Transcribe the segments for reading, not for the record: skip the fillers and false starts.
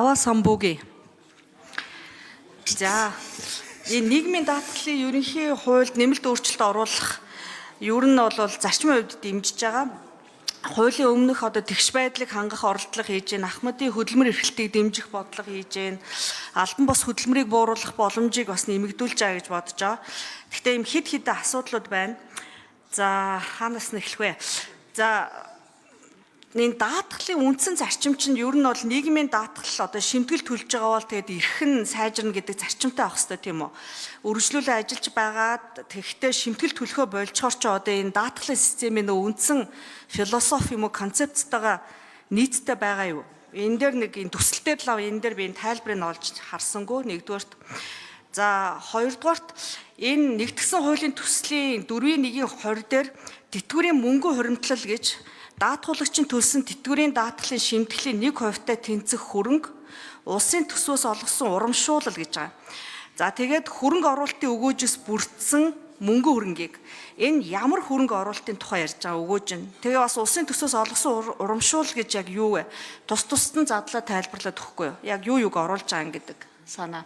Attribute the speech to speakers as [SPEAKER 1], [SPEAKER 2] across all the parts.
[SPEAKER 1] Аваа самбуугийн. За энэ нийгмийн даатгалын ерөнхий хуульд нэмэлт өөрчлөлт оруулах ер нь бол зарчмын хувьд дэмжиж байгаа. Хуулийн өмнөх тэгш байдлыг хангах оролдлого хийж гэн, Ахмадын хөдөлмөр эрхлэлтийг дэмжих бодлого хийж гэн, албан бус хөдөлмөрийг бууруулах боломжийг бас нэмэгдүүлж байгаа гэж бодож байгаа. Гэхдээ ийм хэд хэдэн асуудлууд байна. За хаанаас нь эхлэх вэ? За энэ даатгалын үндсэн зарчим чинь ер нь бол нийгмийн даатгал шимтгэл төлж байгаа бол тэгээд эрхэн сайжирна гэдэг зарчимтай авах хэрэгтэй тийм үү? Үргэлжлүүлэн ажиллаж байгаад тэгэхдээ шимтгэл төлөхөө болцохоор ч энэ даатгалын системийн үндсэн философи юм уу концепцтойгоо нийцтэй байгаа юу? Энэ дээр нэг энэ төсөлтөд л энэ дээр би энэ тайлбарыг олж харсангүй нэгдүгээрт. За хоёрдугаарт энэ нэгдсэн хуулийн төслийн 4.1-20 дээр тэтгэврийн мөнгө хуримтлал гэж даатгуулагчийн төлсөн тэтгэврийн даатгалын шимтгэлийн 1% тэнцэх хөрөнгө улсын төсвөөс олгосон урамшуулал гэж байгаа. За тэгээд хөрөнгө оруулалтын өгөөжөөс бүрдсэн мөнгө хөрөнгийг энэ ямар хөрөнгө оруулалтын тухай ярьж байгаа өгөөж нь. Тэгээ бас улсын төсвөөс олгосон урамшуулал гэж яг юу вэ? Тусад нь задлаа тайлбарлаад өгөхгүй юу? Яг юуг оруулж байгаа юм гэдэг санаа.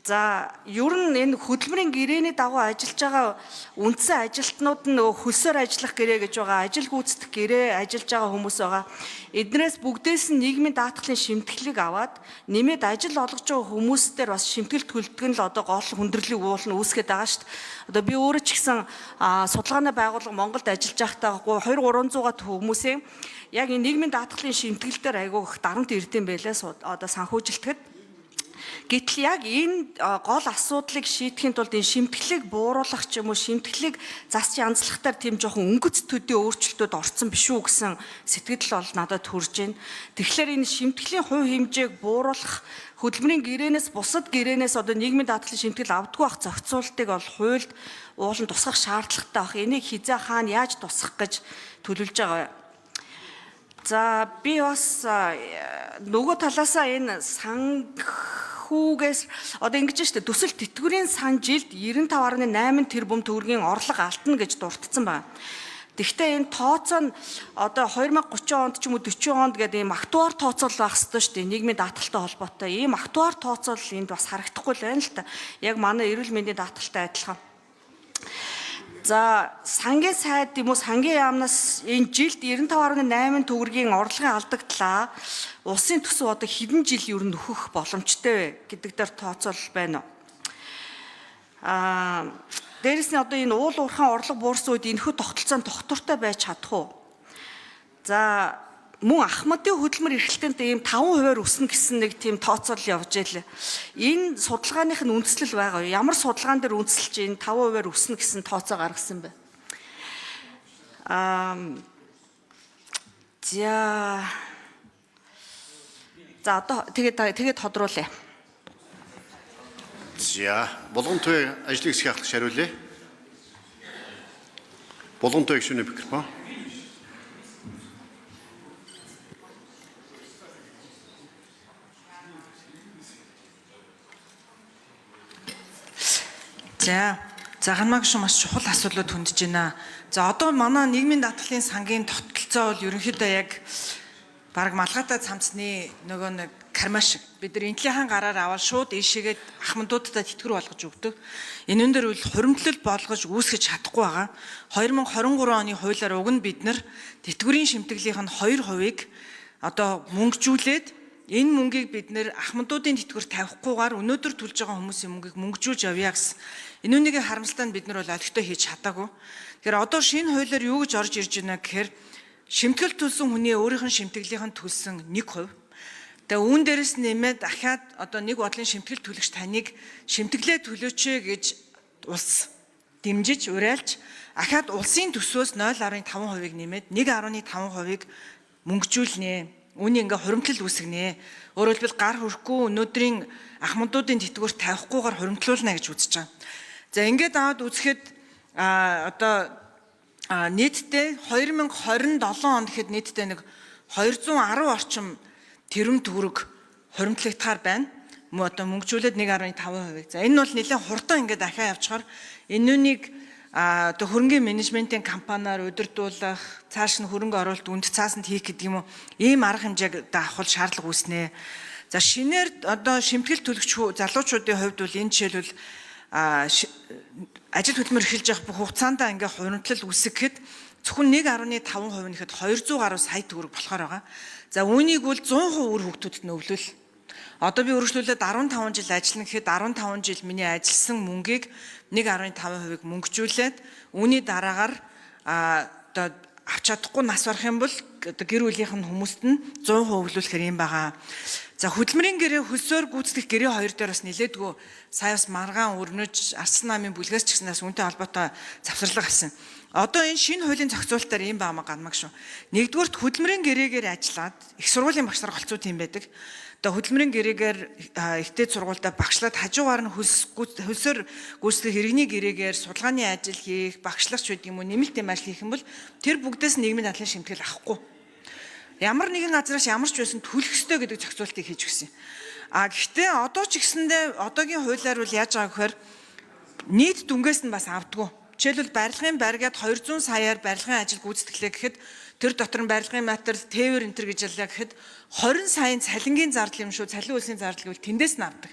[SPEAKER 1] За ер нь энэ хөдөлмөрийн гэрээний дагуу ажиллаж байгаа үндсэн ажилтнууд нь хөлсөөр ажиллах гэрээ гэж байгаа, ажил гүйцэтгэх гэрээ ажиллаж байгаа хүмүүс байгаа. Эднээс бүгдээс нь нийгмийн даатгалын шимтгэлийг аваад нэмээд ажил олгож байгаа хүмүүстээр бас шимтгэл төлдөг нь л гол хүндрэлийг уулна үүсгэж байгаа шүү дээ. Би өөрөө ч гэсэн судалгааны байгууллага Монголд ажиллаж байхдаа 200-300 хүмүүсийн яг энэ нийгмийн даатгалын шимтгэл дээр айгүй их дарамт ирдэм байлаа санхүүжилтэд. Гэтэл яг энэ гол асуудлыг шийдэхин тулд энэ шимтгэлийг бууруулах ч юм уу шимтгэлийг засч янзлахтаар тийм жоохон өнгөц төдий өөрчлөлтүүд орсон биш үү гэсэн сэтгэл бол надад төрж байна. Тэгэхээр энэ шимтгэлийн хувь хэмжээг бууруулах хөдөлмөрийн гэрээнээс бусад гэрээнээс нийгмийн даатгалын шимтгэл авдаггүй байх зохицуултыг бол хуульд уулан тусгах шаардлагатай байх. Энийг хизээ хаана яаж тусгах гэж төлөвлөж байгаа. За би бас нөгөө талаасаа энэ санхүүгээс ингэж штэ төсөл тэтгэврийн сан жилд 95.8 тэрбум төгрөгийн орлого алдна гэж дурдсан байна. Тэгэхдээ энэ тооцоо нь 2030 онд ч юм уу 40 онд гэдэг ийм актуар тооцоол байх ёстой штэ нийгмийн даатгалтай холбоотой. Ийм актуар тооцоол энд бас харагдахгүй л байна л та. Яг манай эрүүл мэндийн даатгалтай адилхан. За сангийн сайд юм уу сангийн яамнаас энэ жилд 95.8 төгрөгийн орлогын алдагдлаа. Улсын төсөв хэдэн жил ер нь өгөх боломжтой вэ гэдэг дээр тооцоол байна уу? Дээрэс нь энэ уул уурхайн орлого буурсан үед энэхүү тогтолцоонд тогтвортой байж чадах уу? За мөн Ахмадын хөдөлмөр эрхлэлтэнд ийм 5% өснө гэсэн нэг тийм тооцоол явж байлаа. Энэ судалгааных нь үндэслэл байгаа юу? Ямар судалгаан дээр үндэслэж энэ 5% өснө гэсэн тооцоо гаргасан бэ? За тэгээд тодруулъя.
[SPEAKER 2] За Булган туй ажлын хэсгийн ахлагч хариулъя. Булган туй гишүүний микрофон.
[SPEAKER 3] За хамаагүй маш чухал асуудлууд хөндөж байна. За одоо манай нийгмийн даатгалын сангийн тогтолцоо бол ерөнхийдөө яг бараг малгайтай цамцны нөгөө нэг кармаш бид нар энтлийнхэн гараар аваад шууд ийшээгээд ахмадуудтай тэтгэвэр болгож өгдөг. Энэ дээр үл хуримтлал болгож үүсгэж чадахгүй байгаа. 2023 оны хуулиар уг нь бид нар тэтгэврийн шимтгэлийн 2%-ийг мөнгөжүүлээд энэ мөнгийг бид нэр ахмадуудын тэтгэвэр тавихгүйгээр өнөөдөр төлж байгаа хүмүүсийн мөнгийг мөнгөжүүлж явъя гэсэн. Энэ үнийг харамсалтай нь бид нар бол олигтой хийж чадаагүй. Тэгэхээр одоо шинэ хуулиар юу гэж орж ирж байна гэхээр шимтгэл төлсөн хүний өөрийнх нь шимтгэлийн төлсөн 1%. Тэгээ үүн дээрээс нэмээд дахиад нэг бодлын шимтгэл төлөгч таныг шимтгэлээ төлөөч гэж улс дэмжиж уриалж ахаад улсын төсвөөс 0.5%-ийг нэмээд 1.5%-ийг мөнгөжүүлнэ. Үүний хуримтлал үүсгэнэ. Өөрөөр хэлбэл гар хүрхгүй өнөөдрийн ахмадуудын тэтгэвэр тавихгүйгээр хуримтлуулна гэж үзэж байгаа. За ингээд аваад үзэхэд нийтдээ 2027 онд гэхэд нийтдээ нэг 210 орчим тэрбум төгрөг хуримтлагдахаар байна. Мөнгөжүүлээд 1.5%. За энэ бол нэлээд хурдан ингээд дахиад явчихаар энэ үнийг хөрөнгөний менежментийн компаниар удирдуулах, цааш нь хөрөнгө оруулалт үнд цаасанд хийх гэдэг юм уу, ийм арга хэмжээг авах шаардлага үүснэ. За шинээр одоо шимтгэл төлөгч залуучуудын хувьд бол энэ жишээлбэл ажил хөдөлмөр эхэлж явах бүх хугацаанд ингээ хуримтлал үүсгэхэд зөвхөн 1.5% нэхэд 200 гаруй сая төгрөг болохоор байгаа. За үүнийг бол 100% үр хөвгтүүдэд нь өвлөл. Одоо би үргэлжлүүлээд 15 жил ажиллана гэхэд 15 жил миний ажилласан мөнгийг 1.5%-ийг мөнгөжүүлээд үүний дараагаар одоо авч чадахгүй нас барах юм бол одоо гэр бүлийнх нь хүмүүст нь 100% өвлүүлэхээр юм байгаа. За хөдөлмөрийн гэрээ хөлсөөр гүйцэтгэх гэрээ хоёр дээр бас нэлээдгүй сая бас маргаан өрнөж арсан намын бүлгээс ч гэснээс үүнтэй холбоотой завсарлага авсан. Одоо энэ шинэ хуулийн зохицуулалтаар юм баамаа ганмаг шүү. Нэгдүгürt хөдөлмөрийн гэрээгээр ажиллаад их сургуулийн багш нар голцоо тийм байдаг. Одоо хөдөлмөрийн гэрээгээр ихтэй сургуультай багшлаад хажуугаар нь хөлсөөр гүйцэтгэх иргэний гэрээгээр судалгааны ажил хийх, багшлагч байдаг юм уу, нэмэлт юм ажил хийх юм бол тэр бүгдээс нийгмийн дадлын шимтгэл авахгүй. Ямар нэгэн газраас ямар ч байсан төлөх ёстой гэдэг зохицуултыг хийж өгсөн. Гэхдээ одоо ч гэсэндээ одоогийн хуулиар бол яаж байгаа гэхээр нийт дүнгээс нь бас авдаггүй. Жишээлбэл барилгын байргаад 200 саяар барилгын ажил гүйцэтгэлээ гэхэд тэр дотор нь барилгын материал, тээвэр энтер гэж яллаа гэхэд 20 саяын цалингийн зардал юм шүү. Цалин үлсийн зардал гэвэл тэндээс нь авдаг.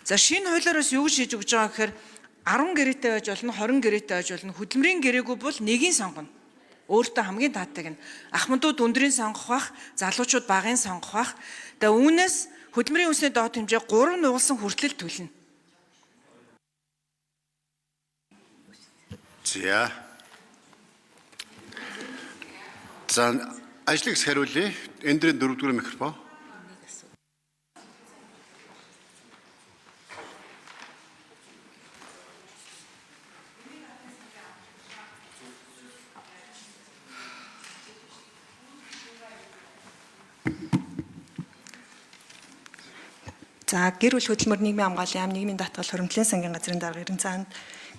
[SPEAKER 3] За шинэ хуулиар бас юу гэж хийж өгч байгаа гэхээр 10 гэрээтэй байж болно, 20 гэрээтэй байж болно. Хөдөлмөрийн гэрээгүй бол нэгийг сонгоно. Өөртөө хамгийн таатайг нь ахмадууд өндрийн сонгох бах, залуучууд багын сонгох бах. Тэгээ үүнээс хөдөлмөрийн үнсний доод хэмжээ 3 нугалсан хүртэл төлнө.
[SPEAKER 2] За ажлыг хариулъя. Эндрийн 4-р микрофон.
[SPEAKER 4] За гэр бүл хөдөлмөр нийгмийн хамгааллын яам нийгмийн даатгал хуримтлын сангийн газрын дарга эрен цаанд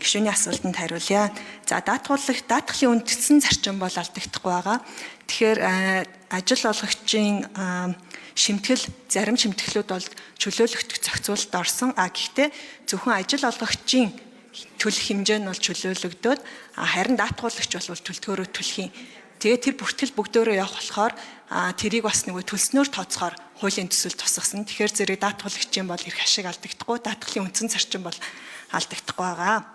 [SPEAKER 4] гишүүний асуултанд хариулъя. За даатгалын үндэстэн зарчим бол алдагдахгүй байгаа. Тэгэхээр ажил олгогчийн шимтгэл зарим шимтгэлүүд бол чөлөөлөгдөх зохицуулалт орсон. Гэхдээ зөвхөн ажил олгогчийн төлөх хэмжээ нь бол чөлөөлөгдөөд харин даатгуулагч бол төлтгөөрөө төлөх юм. Тэгээ тэр бүртгэл бүгдөө явах болохоор тэрийг бас нөгөө төлснөөр тооцохоор хуулийн төсөл тусгасан. Тэгэхээр зэрэг даатгуулагчийн бол эрх ашиг алдагдахгүй, даатгалын үндсэн зарчим бол алдагдахгүй байгаа.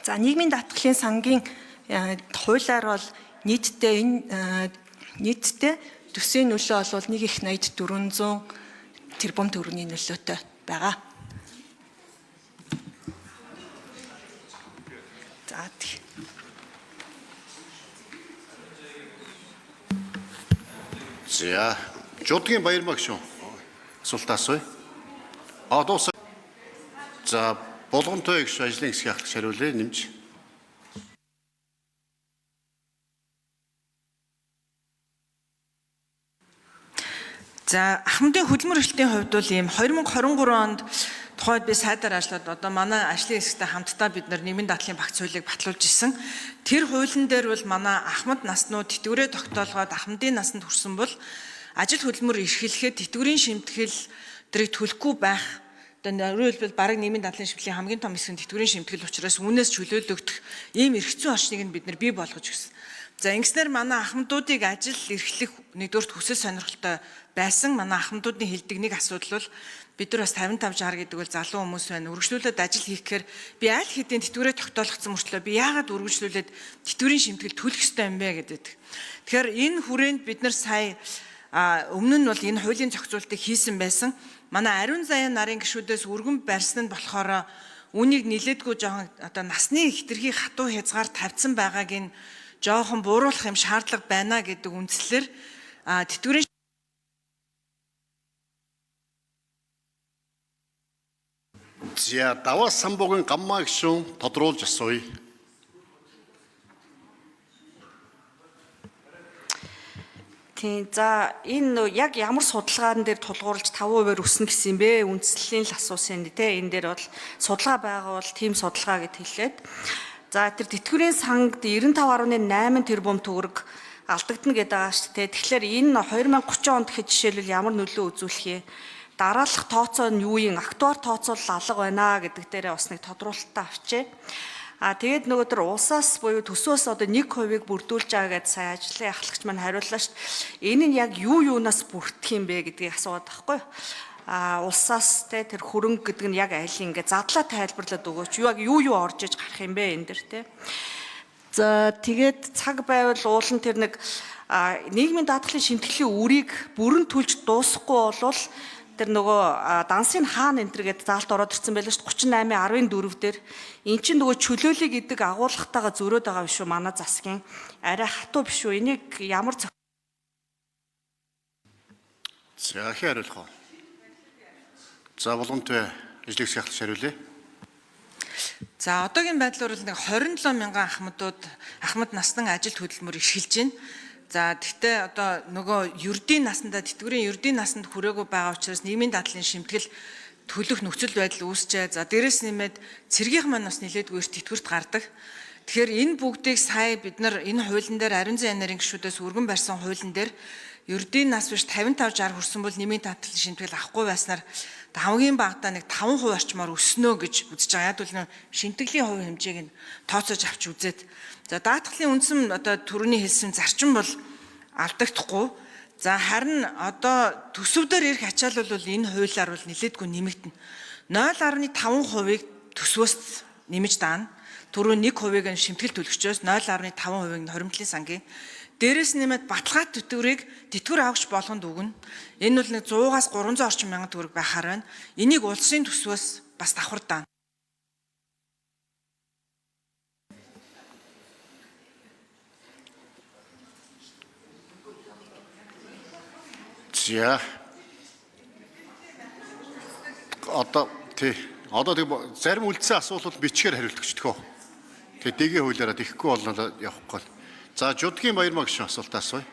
[SPEAKER 4] За нийгмийн даатгалын сангийн хуулиар бол нийтдээ төсвийн нөлөө бол 1,400 тэрбум төгрөгийн нөлөөтэй байгаа. За тийм.
[SPEAKER 2] За Жодгийн Баярмаг шүү. Асуултаа асууя. Дуусаа. За болгонтой гişүү ажлын хэсгийг ахлагч хариулъя нэмж.
[SPEAKER 3] За ахмадын хөдөлмөр эрхлэлтийн хувьд бол ийм 2023 онд тухайд би сайдаар ажиллаад одоо манай ажлын хэсэгтэй хамтдаа бид нийгмийн дадлын багц хуулийг батлуулж исэн. Тэр хуулийн дээр бол манай ахмад наснууд тэтгэврээ тогтоолгоод ахмадын насанд хүрсэн бол ажил хөдөлмөр эрхлэхэд тэтгэврийн шимтгэл дэрийг төлөхгүй байх. Одоо өөрөөр хэлбэл бараг нийгмийн дадлын шимтгэлийн хамгийн том хэсэг нь тэтгэврийн шимтгэл учраас үүнээс чөлөөлөгдөх ийм эрх зүйн орчныг бид бий болгож өгсөн. За ингэснээр манай ахмадуудыг ажил эрхлэх нэгдүгürt хүсэл сонирхолтой байсан манай ахмадуудын хэлдэг нэг асуудал бол бид нар бас 55-60 гэдэг бол залуу хүмүүс байна. Үргэлжлүүлээд ажил хийх гэхээр би аль хэдийн тэтгэврээ тогтоолгосон мөртлөө би яагаад үргэлжлүүлээд тэтгэврийн шимтгэл төлөх ёстой юм бэ гэдэг. Тэгэхээр энэ хүрээнд бид нар сая өмнө нь бол энэ хуулийн зохицуултыг хийсэн байсан. Манай ариун заяа нарын гишүүдээс өргөн барьсан нь болохоор үнийг нилээдгүй жоохон одоо насны хэтэрхий хатуу хязгаар тавьсан байгааг нь жоохон бууруулах юм шаардлага байна гэдэг үндслээр тэтгэврийн
[SPEAKER 2] За даваа самбуугийн гаммаа гишүүн тодруулж асууя.
[SPEAKER 1] Тийм. За энэ яг ямар судалгаан дээр тулгуурлаж 5%-аар өснө гэсэн юм бэ? Үндслэлийн л асуусан тий. Энэ дээр бол судалгаа байгуул тийм судалгаа гэд хэллээд. За тэр тэтгэврийн сангад 95.8 тэрбум төгрөг алдагдана гэдэг байгаа шүү дээ. Тэгэхээр энэ 2030 онд гэхэд жишээлбэл ямар нөлөө үзүүлэх юм? Дараалах тооцоо нь юу юм? Актуар тооцоолол алга байна гэдэг дээрээ бас нэг тодруулалтаа авчээ. Тэгээд нөгөө төр улсаас буюу төсвөөс одоо 1% бүрдүүлж байгаа гэдээ сая ажлын ахлагч маань хариуллаа шүү дээ. Энэ нь яг юу юунаас бүрдэх юм бэ гэдгийг асууад байхгүй. улсаас те тэр хөрөнгө гэдэг нь яг айлын ингээ задлаа тайлбарлаад өгөөч. Юу орж иж гарах юм бэ энэ дэр те. За тэгээд цаг байвал уулан тэр нэг нийгмийн даатгалын шимтгэлийн үрийг бүрэн түлж дуусахгүй болвол тэр нөгөө дансын хаан энэ төргээд заалт ороод ирсэн байлаа шүү дээ 38-14 дээр эн чинь нөгөө чөлөөлөй гэдэг агуулгатайгаа зөрөөд байгаа биш үү манай засгийн арай хатуу биш үү энийг ямар
[SPEAKER 2] За хариулах уу. За болгонтой ажлыг сахилч хариулъя.
[SPEAKER 3] За одоогийн байдлаар бол нэг 27 мянган ахмад насны ажилт хөдөлмөр эхэлж байна. За тэгтээ одоо нөгөө ердийн насандаа тэтгэврийн ердийн насанд хүрээгүй байгаа учраас нийгмийн дадлын шимтгэл төлөх нөхцөл байдал үүсчээ. За дээрэс нэмээд цэргийнх маань бас нэлээдгүй эрт тэтгэврт гардаг. Тэгэхээр энэ бүгдийг сая бид нар энэ хуулийн дээр ариун зан нарийн гишүүдээс өргөн барьсан хуулийн дээр ердийн нас биш 55-60 хүрсэн бол нийгмийн дадлын шимтгэл авахгүй байснаар хамгийн багадаа нэг 5% орчмоор өснө гэж үзэж байгаа. Яг бол шинтгэлийн хувь хэмжээг нь тооцоож авч үзээд за даатгалын үндсэн одоо түрүүний хэлсэн зарчим бол алдагдахгүй. За харин одоо төсөвдөр ирэх ачаал бол энэ хуулиар бол нэлээдгүй нэмэгдэнэ. 0.5%-ийг төсвөөс нэмж даана. Түрүү 1%-ийг нь шимтгэл төлөгчөөс 0.5%-ийг нь хоримтлын сангийн дээрээс нэмээд баталгаат тэтгэврийг тэтгэвэр авахч болгонд өгнө. Энэ бол нэг 100-аас 300 орчим мянган төгрөг байхаар байна. Энийг улсын төсвөөс бас давхар даана.
[SPEAKER 2] За. Одоо тэг зарим үлдсэн асуулт бичгээр хариулдаг ч төхөө. Тэгээ дэгийн хуулиараа ихгүй болно явахгүй. За жудгийн баяр маа гişүн асуулт асууя.